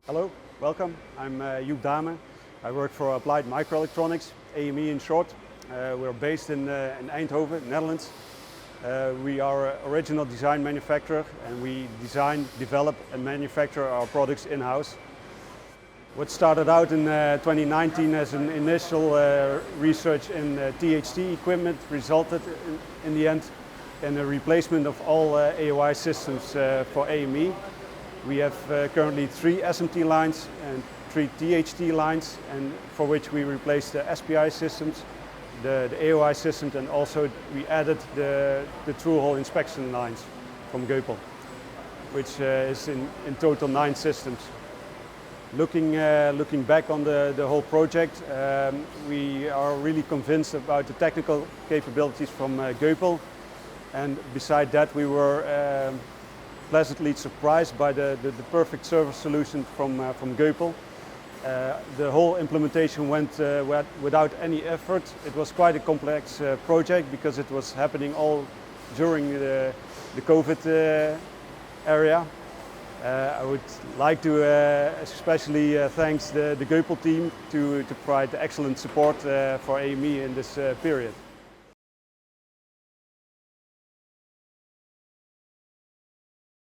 Hello, welcome. I'm Joep. I work for Applied Microelectronics, AME in short. We're based in Eindhoven, Netherlands. We are an original design manufacturer and we design, develop and manufacture our products in-house. What started out in 2019 as an initial research in THT equipment resulted in the end in a replacement of all AOI systems for AME. We have currently 3 SMT lines and 3 THT lines, and for which we replaced the SPI systems, the AOI systems, and also we added the through-hole inspection lines from GÖPEL, which is in total 9 systems. Looking back on the whole project, we are really convinced about the technical capabilities from GÖPEL, and beside that we were pleasantly surprised by the perfect service solution from GÖPEL. The whole implementation went without any effort. It was quite a complex project because it was happening all during the COVID area. I would like to especially thank the GÖPEL team to provide excellent support for AME in this period.